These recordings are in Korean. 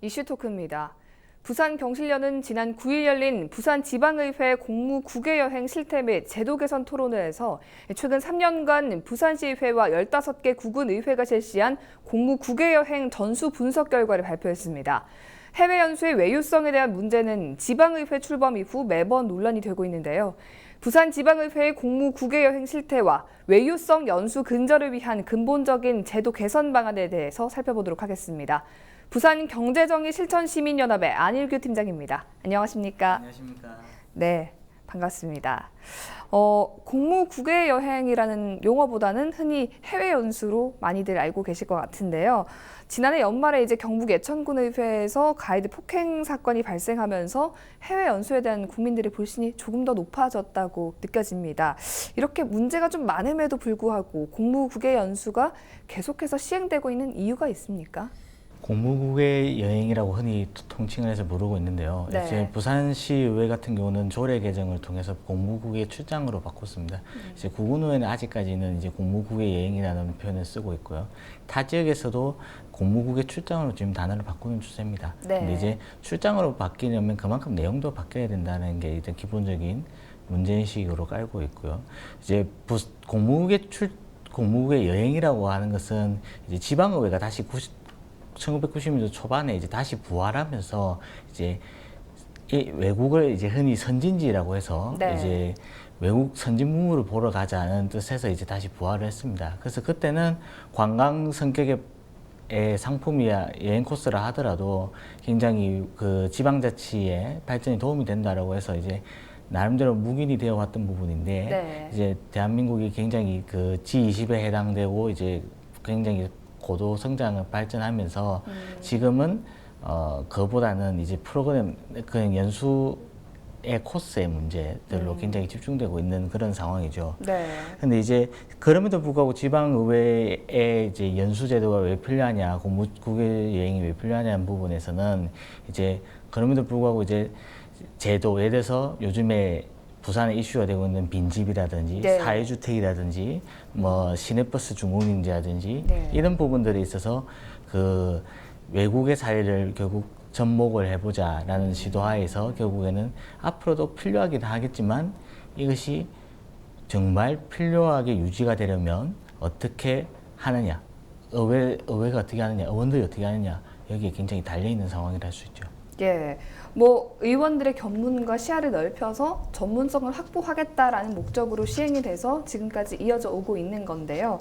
이슈 토크입니다. 부산 경실련은 지난 9일 열린 부산지방의회 공무 9개 여행 실태 및 제도 개선 토론회에서 최근 3년간 부산시의회와 15개 구군의회가 실시한 공무 9개 여행 전수 분석 결과를 발표했습니다. 해외 연수의 외유성에 대한 문제는 지방의회 출범 이후 매번 논란이 되고 있는데요. 부산지방의회의 공무 9개 여행 실태와 외유성 연수 근절을 위한 근본적인 제도 개선 방안에 대해서 살펴보도록 하겠습니다. 부산경제정의실천시민연합의 안일규 팀장입니다. 안녕하십니까? 안녕하십니까? 네, 반갑습니다. 공무 9개 여행이라는 용어보다는 흔히 해외 연수로 많이들 알고 계실 것 같은데요. 지난해 연말에 이제 경북 예천군의회에서 가이드 폭행 사건이 발생하면서 해외 연수에 대한 국민들의 불신이 조금 더 높아졌다고 느껴집니다. 이렇게 문제가 좀 많음에도 불구하고 공무 9개 연수가 계속해서 시행되고 있는 이유가 있습니까? 공무국의 여행이라고 흔히 통칭을 해서 부르고 있는데요. 네. 이제 부산시의회 같은 경우는 조례 개정을 통해서 공무국의 출장으로 바꿨습니다. 이제 구군의회는 아직까지는 이제 공무국의 여행이라는 표현을 쓰고 있고요. 타 지역에서도 공무국의 출장으로 지금 단어를 바꾸는 추세입니다. 네. 근데 이제 출장으로 바뀌려면 그만큼 내용도 바뀌어야 된다는 게 일단 기본적인 문제인식으로 깔고 있고요. 이제 공무국의 여행이라고 하는 것은 이제 지방의회가 다시 1990년대 초반에 이제 다시 부활하면서 이제 이 외국을 이제 흔히 선진지라고 해서 네. 이제 외국 선진 문물을 보러 가자는 뜻에서 이제 다시 부활을 했습니다. 그래서 그때는 관광 성격의 상품이야 여행 코스라 하더라도 굉장히 그 지방자치의 발전에 도움이 된다라고 해서 이제 나름대로 묵인이 되어 왔던 부분인데 네. 이제 대한민국이 굉장히 그 G20에 해당되고 이제 굉장히 고도 성장을 발전하면서 지금은 그보다는 이제 프로그램 그냥 연수의 코스의 문제들로 굉장히 집중되고 있는 그런 상황이죠. 네. 근데 이제 그럼에도 불구하고 지방의회의 이제 연수 제도가 왜 필요하냐, 공무국의 여행이 왜 필요하냐는 부분에서는 이제 그럼에도 불구하고 이제 제도, 예를 들어서 요즘에 부산에 이슈가 되고 있는 빈집이라든지 네. 사회주택이라든지 뭐 시내버스 중공인제라든지 네. 이런 부분들에 있어서 그 외국의 사례를 결국 접목을 해보자라는 시도하에서 결국에는 앞으로도 필요하긴 하겠지만 이것이 정말 필요하게 유지가 되려면 어떻게 하느냐, 의회가 어떻게 하느냐, 의원들이 어떻게 하느냐 여기에 굉장히 달려있는 상황이라 할 수 있죠. 예, 뭐 의원들의 견문과 시야를 넓혀서 전문성을 확보하겠다라는 목적으로 시행이 돼서 지금까지 이어져 오고 있는 건데요.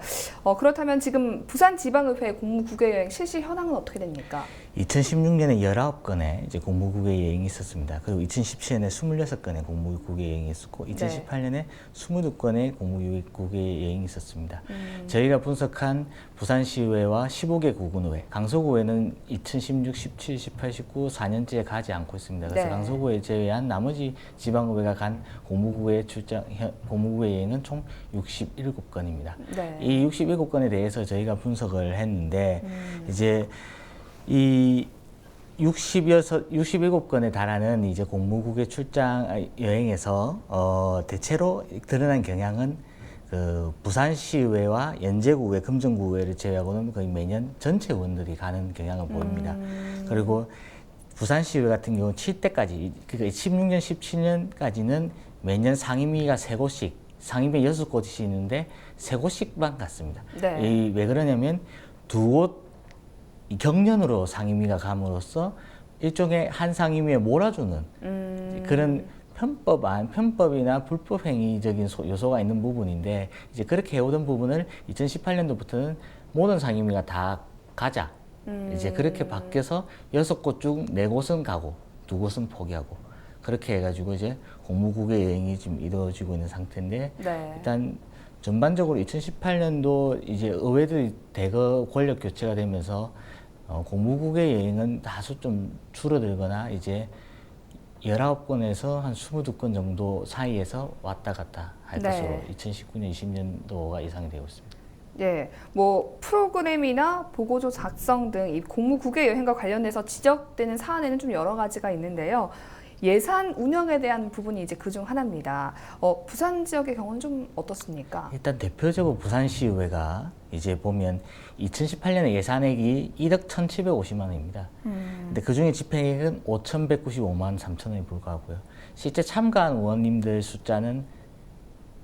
그렇다면 지금 부산지방의회 공무 9개 여행 실시 현황은 어떻게 됩니까? 2016년에 19건의 이제 공무국의 여행이 있었습니다. 그리고 2017년에 26건의 공무국의 여행이 있었고, 2018년에 22건의 공무국의 여행이 있었습니다. 저희가 분석한 부산시의회와 15개 구군의회, 강서구의회는 2016, 17, 18, 19, 4년째 가지 않고 있습니다. 그래서 네. 강서구에 제외한 나머지 지방의회가 간 공무국의 여행은 총 67건입니다. 네. 이 67건에 대해서 저희가 분석을 했는데, 이제 이 67건에 달하는 이제 공무국의 출장 여행에서 대체로 드러난 경향은 그 부산시의회와 연제구의회, 금정구의회를 제외하고는 거의 매년 전체 의원들이 가는 경향을 보입니다. 그리고 부산시의회 같은 경우 7대까지, 그러니까 16년, 17년까지는 매년 상임위가 3곳씩, 상임위 6곳이 있는데 3곳씩만 갔습니다. 네. 왜 그러냐면 두 곳 경련으로 상임위가 감으로써 일종의 한 상임위에 몰아주는 그런 편법이나 불법 행위적인 요소가 있는 부분인데, 이제 그렇게 해오던 부분을 2018년도부터는 모든 상임위가 다 가자. 이제 그렇게 바뀌어서 6곳 중 4곳은 가고 2곳은 포기하고 그렇게 해가지고 이제 공무국의 여행이 지금 이루어지고 있는 상태인데, 네. 일단 전반적으로 2018년도 이제 의회들이 대거 권력 교체가 되면서 공무국의 여행은 다소 좀 줄어들거나 이제 19건에서 한 22건 정도 사이에서 왔다 갔다 할 네. 것으로 2019년, 20년도가 예상이 되고 있습니다. 예, 뭐 프로그램이나 보고서 작성 등 이 공무 9개 여행과 관련해서 지적되는 사안에는 좀 여러 가지가 있는데요. 예산 운영에 대한 부분이 이제 그중 하나입니다. 부산 지역의 경우는 좀 어떻습니까? 일단 대표적으로 부산시의회가 이제 보면 2018년에 예산액이 1억 1,750만 원입니다. 근데 그중에 집행액은 5,195만 3천 원에 불과하고요. 실제 참가한 의원님들 숫자는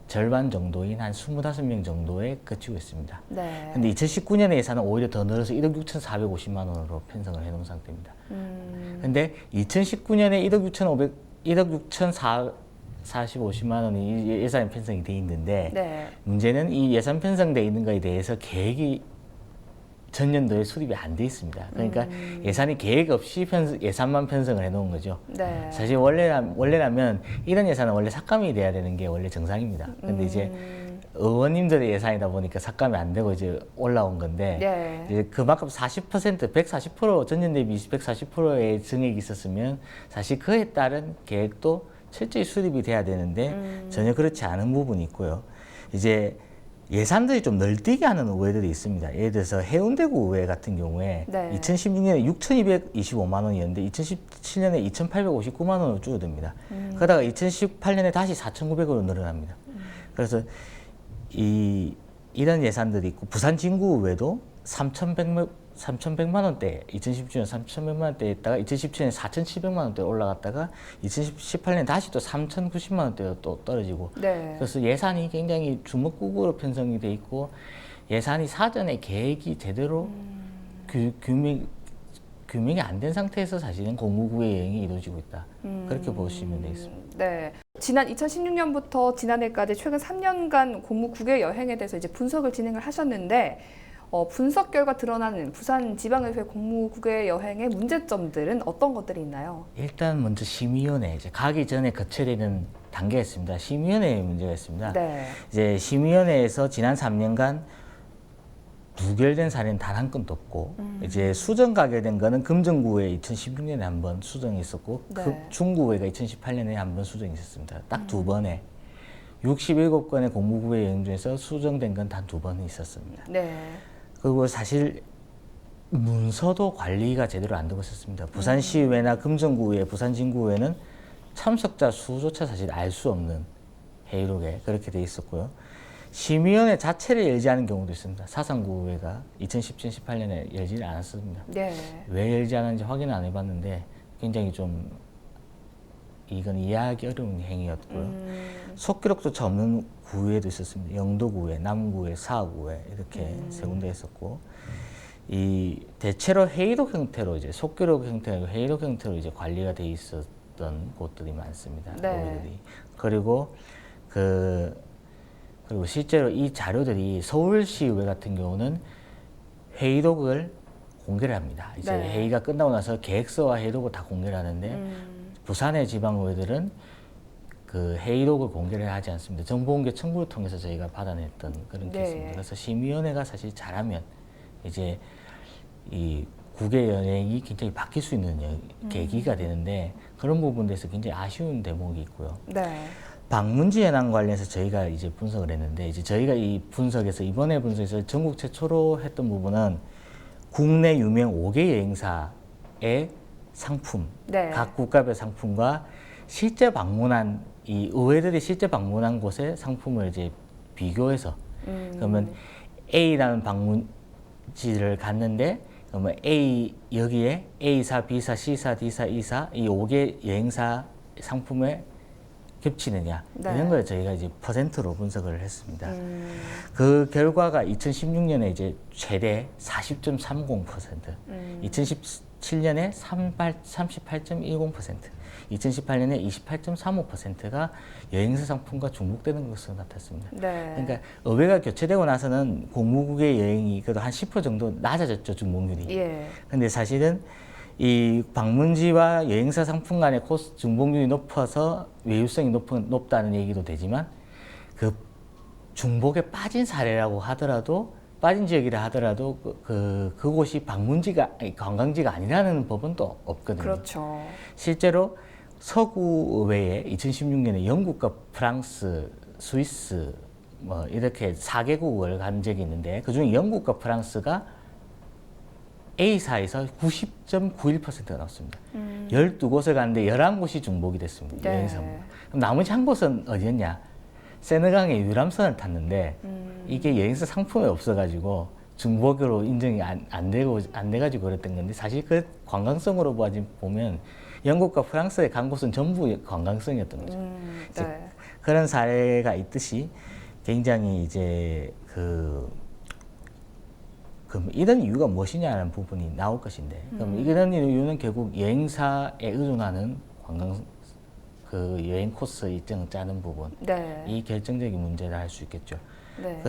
절반 정도인 한 25명 정도에 그치고 있습니다. 네. 근데 2019년에 예산은 오히려 더 늘어서 1억 6,450만 원으로 편성을 해놓은 상태입니다. 근데 2019년에 1억 6,450만 원이 예산 편성이 돼 있는데 네. 문제는 이 예산 편성돼 있는 거에 대해서 계획이 전년도에 수립이 안 돼 있습니다. 그러니까 예산이 계획 없이 예산만 편성을 해놓은 거죠. 네. 사실 원래라면 이런 예산은 원래 삭감이 돼야 되는 게 원래 정상입니다. 근데 이제 의원님들의 예산이다 보니까 삭감이 안 되고 이제 올라온 건데 네. 이제 그만큼 40%, 140% 전년 대비 140%의 증액이 있었으면 사실 그에 따른 계획도 철저히 수립이 돼야 되는데 전혀 그렇지 않은 부분이 있고요. 이제 예산들이 좀 널뛰게 하는 의회들이 있습니다. 예를 들어서 해운대구 의회 같은 경우에 네. 2016년에 6,225만 원이었는데 2017년에 2,859만 원으로 줄어듭니다. 그러다가 2018년에 다시 4,900으로 늘어납니다. 그래서 이런 예산들이 있고 부산 진구 의회도 3,100만 원대 2017년 3,100만 원대에 있다가 2017년에 4,700만 원대 올라갔다가 2018년에 다시 또 3,090만 원대로 또 떨어지고 네. 그래서 예산이 굉장히 주먹구구로 편성이 돼 있고 예산이 사전에 계획이 제대로 규명이 안 된 상태에서 사실은 공무구의 여행이 이루어지고 있다. 그렇게 보시면 되겠습니다. 네. 지난 2016년부터 지난해까지 최근 3년간 공무 9개 여행에 대해서 이제 분석을 진행을 하셨는데 분석 결과 드러나는 부산지방의회 공무 9개 여행의 문제점들은 어떤 것들이 있나요? 일단 먼저 심의위원회 이제 가기 전에 거쳐야 되는 단계가 있습니다. 심의위원회에 문제가 있습니다. 네. 이제 심의위원회에서 지난 3년간 부결된 사례는 단 한 건도 없고 이제 수정 가결된 거는 금정구에 2016년에 한 번 수정이 있었고 네. 중구회가 2018년에 한 번 수정이 있었습니다. 딱 두 번에 67건의 공무구의 여행 중에서 수정된 건 단 2번이 있었습니다. 네. 그리고 사실 문서도 관리가 제대로 안 되고 있었습니다. 부산시의회나 금정구의회, 부산진구의회는 참석자 수조차 사실 알 수 없는 회의록에 그렇게 돼 있었고요. 심의위원회 자체를 열지 않은 경우도 있습니다. 사상구의회가 2017, 18년에 열지를 않았습니다. 네. 왜 열지 않았는지 확인을 안 해봤는데 굉장히 좀 이건 이해하기 어려운 행위였고요. 속기록도 없는 구의회도 있었습니다. 영도구의회, 남구의회, 사구의회 이렇게 세 군데 있었고 이 대체로 회의록 형태로 이제 속기록 형태로 회의록 형태로 이제 관리가 돼 있었던 곳들이 많습니다. 네. 의회들이. 그리고 실제로 이 자료들이 서울시의회 같은 경우는 회의록을 공개를 합니다. 이제 네. 회의가 끝나고 나서 계획서와 회의록을 다 공개를 하는데 부산의 지방의회들은 그 회의록을 공개를 하지 않습니다. 정보공개 청구를 통해서 저희가 받아냈던 그런 네. 케이스입니다. 그래서 심의위원회가 사실 잘하면 이제 이 국외 여행이 굉장히 바뀔 수 있는 계기가 되는데 그런 부분에서 굉장히 아쉬운 대목이 있고요. 네. 방문지 현황 관련해서 저희가 이제 분석을 했는데 이제 저희가 이 분석에서 이번에 분석에서 전국 최초로 했던 부분은 국내 유명 5개 여행사의 상품, 네. 각 국가별 상품과 실제 방문한 이 의회들이 실제 방문한 곳의 상품을 이제 비교해서 그러면 A라는 방문지를 갔는데 그러면 여기에 A사, B사, C사, D사, E사 이 5개 여행사 상품에 겹치느냐 네. 이런 걸 저희가 이제 퍼센트로 분석을 했습니다. 그 결과가 2016년에 이제 최대 40.30%, 2017년에 38.10%, 2018년에 28.35%가 여행사 상품과 중복되는 것으로 나타났습니다. 네. 그러니까 의회가 교체되고 나서는 공무국의 여행이 그래도 한 10% 정도 낮아졌죠, 중복률이. 예. 근데 사실은 이 방문지와 여행사 상품 간의 코스트 중복률이 높아서 외유성이 높다는 얘기도 되지만 그 중복에 빠진 사례라고 하더라도 빠진 지역이라 하더라도 그곳이 방문지가 관광지가 아니라는 법은 또 없거든요. 그렇죠. 실제로 서구 의회에 2016년에 영국과 프랑스, 스위스 뭐 이렇게 4개국을 간 적이 있는데 그중에 영국과 프랑스가 A사에서 90.91%가 나왔습니다. 12곳을 갔는데 11곳이 중복이 됐습니다. 네. 여행 선물. 그럼 나머지 한 곳은 어디였냐? 세느강에 유람선을 탔는데 이게 여행사 상품이 없어가지고 중복으로 인정이 안 돼가지고 그랬던 건데 사실 그 관광성으로 보면 영국과 프랑스에 간 곳은 전부 관광성이었던 거죠. 네. 그런 사례가 있듯이 굉장히 이제 그럼 이런 이유가 무엇이냐는 부분이 나올 것인데 그럼 이런 이유는 결국 여행사에 의존하는 여행 코스 일정을 짜는 부분 네. 이 결정적인 문제라 할 수 있겠죠. 네.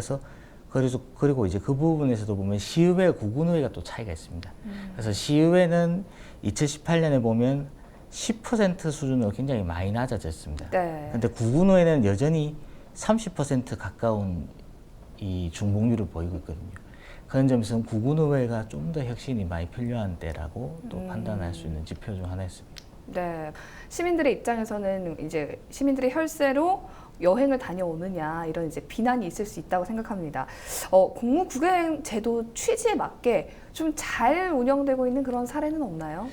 그리고 이제 그 부분에서도 보면 시의회, 구군의회가 또 차이가 있습니다. 그래서 시의회는 2018년에 보면 10% 수준으로 굉장히 많이 낮아졌습니다. 네. 근데 구군의회는 여전히 30% 가까운 이 중복률을 보이고 있거든요. 그런 점에서는 구군의회가 좀 더 혁신이 많이 필요한 때라고 또 판단할 수 있는 지표 중 하나였습니다. 네. 시민들의 입장에서는 이제 시민들의 혈세로 여행을 다녀오느냐 이런 이제 비난이 있을 수 있다고 생각합니다. 공무 국외여행 제도 취지에 맞게 좀 잘 운영되고 있는 그런 사례는 없나요?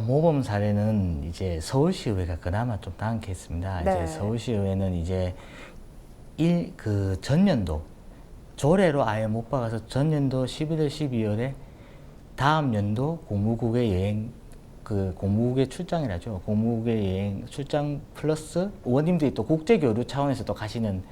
모범 사례는 이제 서울시의회가 그나마 좀 나은 케이스입니다. 네. 이제 서울시의회는 이제 전년도 조례로 아예 못 박아서 전년도 11월, 12월에 다음 연도 공무국외 여행 공무국외 출장이라죠. 공무국외 여행 출장 플러스 의원님들이 또 국제교류 차원에서 또 가시는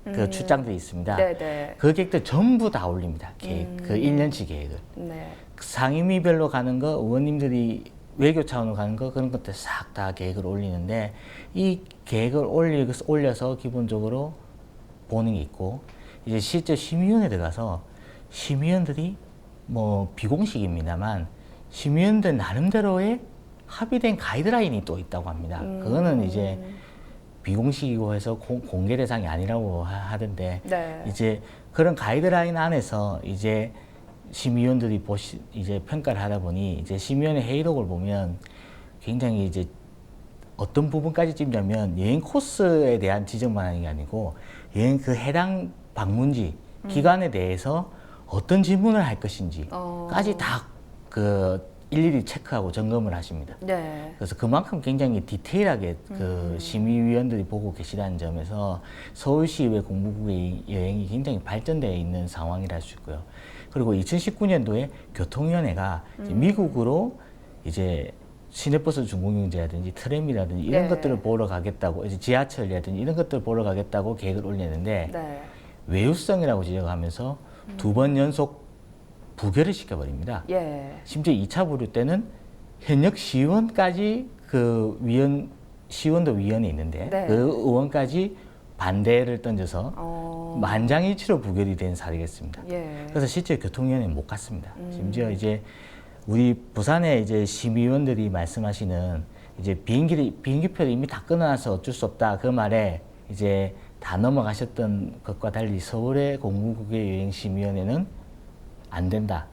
그 출장들이 있습니다. 네네. 그 계획들 전부 다 올립니다. 계획, 그 1년치 계획을. 네. 상임위별로 가는 거, 의원님들이 외교 차원으로 가는 거, 그런 것들 싹 다 계획을 올리는데 이 계획을 올려서 기본적으로 보는 게 있고 이제 실제 심의위원회 들어가서 심의위원들이 뭐 비공식입니다만 심의위원들 나름대로의 합의된 가이드라인이 또 있다고 합니다. 그거는 이제 비공식이고 해서 공개 대상이 아니라고 하던데 네. 이제 그런 가이드라인 안에서 이제 심의위원들이 이제 평가를 하다 보니 이제 심의위원회 회의록을 보면 굉장히 이제 어떤 부분까지 찝냐면 여행 코스에 대한 지적만 하는 게 아니고 여행 그 해당 방문지 기간에 대해서 어떤 질문을 할 것인지까지 다 일일이 체크하고 점검을 하십니다. 네. 그래서 그만큼 굉장히 디테일하게 그 심의위원들이 보고 계시다는 점에서 서울시의회 공무국의 여행이 굉장히 발전되어 있는 상황이라 할 수 있고요. 그리고 2019년도에 교통위원회가 이제 미국으로 이제 시내버스 준공영제라든지 트램이라든지 이런 네. 것들을 보러 가겠다고 이제 지하철이라든지 이런 것들을 보러 가겠다고 계획을 올렸는데 네. 외유성이라고 지적하면서 2번 연속 부결을 시켜버립니다. 예. 심지어 2차 부류 때는 현역 시의원까지 시의원도 위원회 있는데 네. 그 의원까지 반대를 던져서 만장일치로 부결이 된 사례가 있습니다. 예. 그래서 실제 교통위원회는 못 갔습니다. 심지어 이제 우리 부산의 이제 심의위원들이 말씀하시는 이제 비행기표를 이미 다 끊어놔서 어쩔 수 없다 그 말에 이제 다 넘어가셨던 것과 달리 서울의 공무국외 여행심의위원회는 안 된다.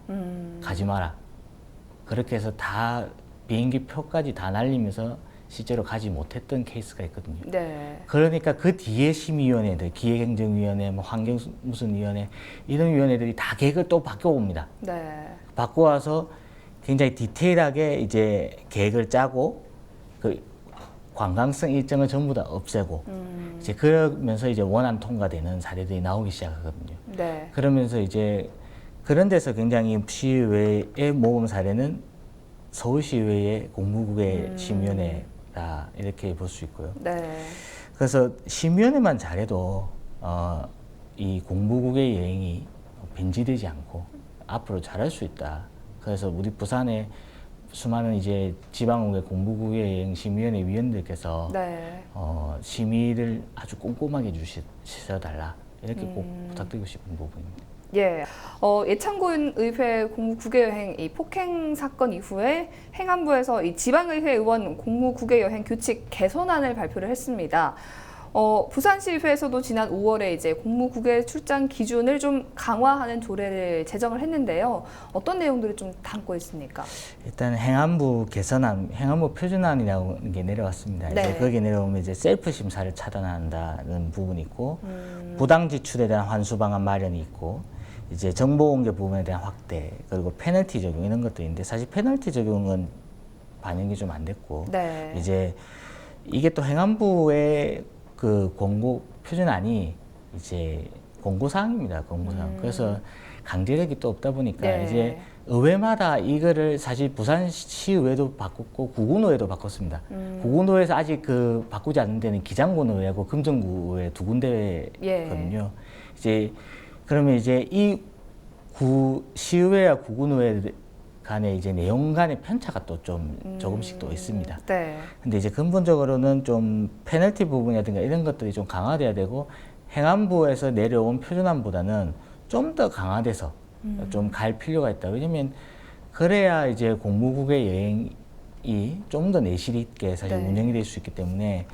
가지 마라. 그렇게 해서 다 비행기 표까지 다 날리면서 실제로 가지 못했던 케이스가 있거든요. 네. 그러니까 그 뒤에 심의위원회들, 기획행정위원회, 뭐 환경 무슨 위원회 이런 위원회들이 다 계획을 또 바꿔옵니다. 네. 바꿔와서 굉장히 디테일하게 이제 계획을 짜고 그 관광성 일정을 전부 다 없애고 이제 그러면서 이제 원안 통과되는 사례들이 나오기 시작하거든요. 네. 그러면서 이제 그런 데서 굉장히 시의회의 모범 사례는 서울시의회의 공무국외 심의위원회다 이렇게 볼 수 있고요. 네. 그래서 심의위원회만 잘해도 이 공무국외 여행이 변질되지 않고 앞으로 잘할 수 있다. 그래서 우리 부산에 수많은 이제 지방의회 공무국외 여행 심의위원회 위원들께서 네. 심의를 아주 꼼꼼하게 주셔달라 이렇게 꼭 부탁드리고 싶은 부분입니다. 예. 예창군 의회 공무 국외 여행 이 폭행 사건 이후에 행안부에서 이 지방의회 의원 공무 국외 여행 규칙 개선안을 발표를 했습니다. 부산시의회에서도 지난 5월에 이제 공무 국외 출장 기준을 좀 강화하는 조례를 제정을 했는데요. 어떤 내용들을 좀 담고 있습니까? 일단 행안부 개선안, 행안부 표준안이라는 게 내려왔습니다. 네. 이제 거기에 내려오면 이제 셀프 심사를 차단한다는 부분이 있고 부당 지출에 대한 환수 방안 마련이 있고 이제 정보 공개 부분에 대한 확대 그리고 페널티 적용 이런 것들인데 사실 페널티 적용은 반영이 좀 안 됐고 네. 이제 이게 또 행안부의 그 공고 표준안이 이제 공고사항입니다. 공고사항. 그래서 강제력이 또 없다 보니까 네. 이제 의회마다 이거를 사실 부산시의회도 바꿨고 구군의회도 바꿨습니다. 구군의회에서 아직 그 바꾸지 않는 데는 기장군의회하고 금정구의회 두 군데거든요. 이제 그러면 이제 이 시의회와 구군의회 간에 이제 내용 간의 편차가 또 좀 조금씩 또 있습니다. 네. 근데 이제 근본적으로는 좀 페널티 부분이라든가 이런 것들이 좀 강화돼야 되고 행안부에서 내려온 표준안보다는 좀 더 강화돼서 좀 갈 필요가 있다. 왜냐면 그래야 이제 공무국의 여행이 좀 더 내실 있게 사실 네. 운영이 될 수 있기 때문에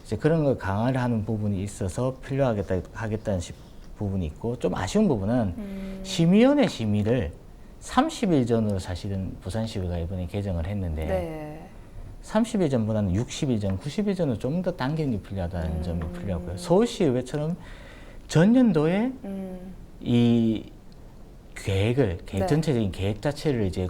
이제 그런 걸 강화를 하는 부분이 있어서 하겠다는 부분이 있고 좀 아쉬운 부분은 심의위원회 심의를 30일 전으로 사실은 부산시의회가 이번에 개정을 했는데 네. 30일 전보다는 60일 전, 90일 전으로 좀 더 당기는 게 필요하다는 점이 필요하고요. 서울시의회처럼 전년도에 이 계획을, 네. 전체적인 계획 자체를 이제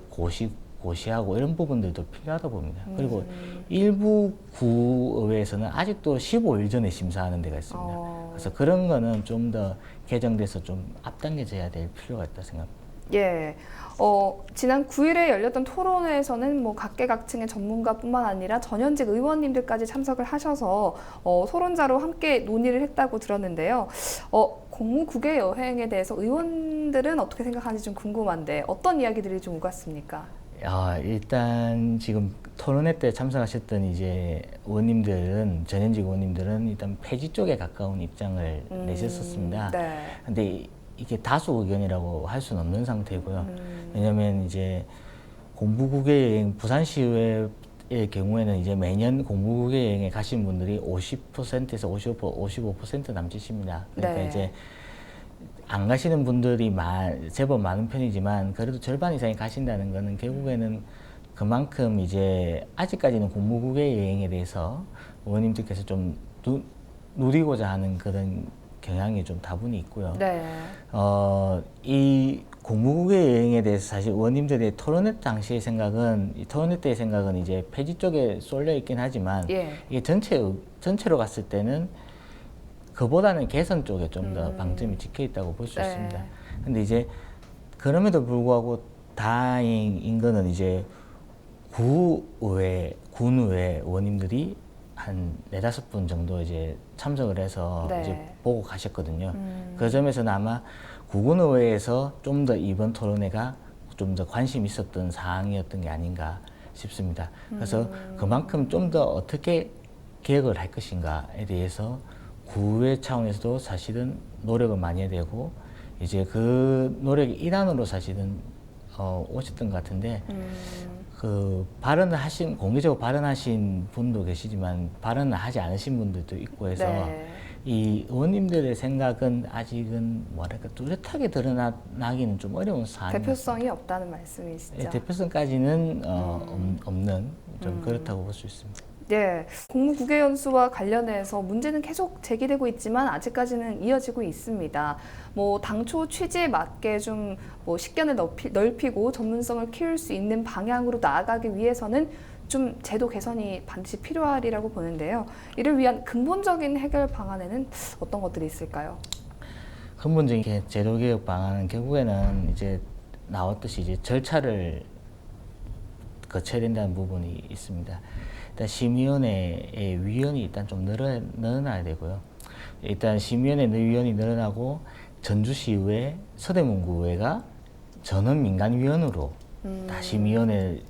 고시하고 이런 부분들도 필요하다 봅니다. 그리고 일부 구의회에서는 아직도 15일 전에 심사하는 데가 있습니다. 그래서 그런 거는 좀 더 개정돼서 좀 앞당겨져야 될 필요가 있다 생각합니다. 예. 지난 9일에 열렸던 토론회에서는 뭐 각계각층의 전문가뿐만 아니라 전현직 의원님들까지 참석을 하셔서 토론자로 함께 논의를 했다고 들었는데요. 공무국외 여행에 대해서 의원들은 어떻게 생각하는지 좀 궁금한데 어떤 이야기들이 좀 오갔습니까? 일단 지금 토론회 때 참석하셨던 이제 의원님들은, 전현직 의원님들은 일단 폐지 쪽에 가까운 입장을 내셨었습니다. 네. 근데 이게 다수 의견이라고 할 수는 없는 상태고요. 왜냐면 이제 공무국외 여행, 부산시의회의 경우에는 이제 매년 공무국외 여행에 가신 분들이 50%에서 55% 남짓입니다. 그러니까 네. 이제 안 가시는 분들이 제법 많은 편이지만 그래도 절반 이상이 가신다는 거는 결국에는 그만큼 이제 아직까지는 공무국외 여행에 대해서 의원님들께서 좀 누리고자 하는 그런 경향이 좀 다분히 있고요. 네. 이 공무국외 여행에 대해서 사실 의원님들의 토론회 당시의 생각은, 이 토론회 때의 생각은 이제 폐지 쪽에 쏠려 있긴 하지만 예. 이게 전체로 갔을 때는 그보다는 개선 쪽에 좀 더 방점이 찍혀 있다고 볼 수 네. 있습니다. 근데 이제 그럼에도 불구하고 다행인 거는 이제 군의회 의원님들이 한 4-5분 정도 이제 참석을 해서 네. 이제 보고 가셨거든요. 그 점에서는 아마 구군의회에서 좀 더 이번 토론회가 좀 더 관심 있었던 사항이었던 게 아닌가 싶습니다. 그래서 그만큼 좀 더 어떻게 개혁을 할 것인가에 대해서 구의회 차원에서도 사실은 노력을 많이 해야 되고 이제 그 노력의 일환으로 사실은 오셨던 것 같은데 그 공개적으로 발언하신 분도 계시지만 발언을 하지 않으신 분들도 있고 해서 네. 이 의원님들의 생각은 아직은 뭐랄까 뚜렷하게 드러나기는 좀 어려운 사안입니다. 대표성이 없다는 말씀이시죠? 대표성까지는 없는 좀 그렇다고 볼 수 있습니다. 네, 공무국외 연수와 관련해서 문제는 계속 제기되고 있지만 아직까지는 이어지고 있습니다. 뭐 당초 취지에 맞게 좀 뭐 식견을 넓히고 전문성을 키울 수 있는 방향으로 나아가기 위해서는 좀 제도 개선이 반드시 필요하리라고 보는데요. 이를 위한 근본적인 해결 방안에는 어떤 것들이 있을까요? 근본적인 제도 개혁 방안은 결국에는 이제 나왔듯이 이제 절차를 거쳐야 된다는 부분이 있습니다. 일단 심의위원회의 위원이 일단 좀 늘어나야 되고요. 일단 심의위원회 위원이 늘어나고 전주시의회, 서대문구의회가 전원 민간위원으로 다 심의위원회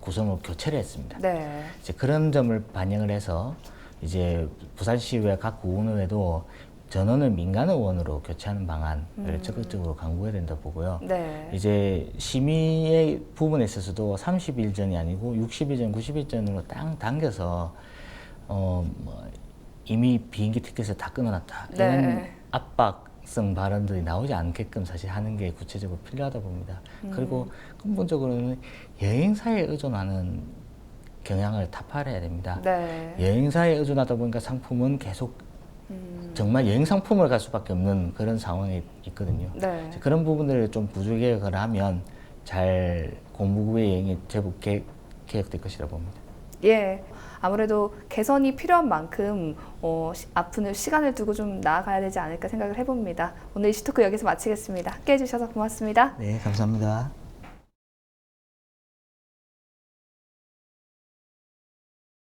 구성을 교체를 했습니다. 네. 이제 그런 점을 반영을 해서 이제 부산시의회 각 구의회도 전원을 민간의원으로 교체하는 방안을 적극적으로 강구해야 된다 보고요. 네. 이제 심의의 부분에 있어서도 30일 전이 아니고 60일 전, 90일 전으로 딱 당겨서 이미 비행기 티켓을 다 끊어놨다. 이런 네. 압박성 발언들이 나오지 않게끔 사실 하는 게 구체적으로 필요하다 봅니다. 그리고 근본적으로는 여행사에 의존하는 경향을 타파해야 됩니다. 네. 여행사에 의존하다 보니까 상품은 계속 정말 여행 상품을 갈 수밖에 없는 그런 상황이 있거든요. 네. 그런 부분들을 좀 구조 개혁을 하면 잘 공무국외 여행이 제법 개혁될 것이라고 봅니다. 예, 아무래도 개선이 필요한 만큼 앞으로 시간을 두고 좀 나아가야 되지 않을까 생각을 해봅니다. 오늘 이슈토크 여기서 마치겠습니다. 함께해 주셔서 고맙습니다. 네, 감사합니다.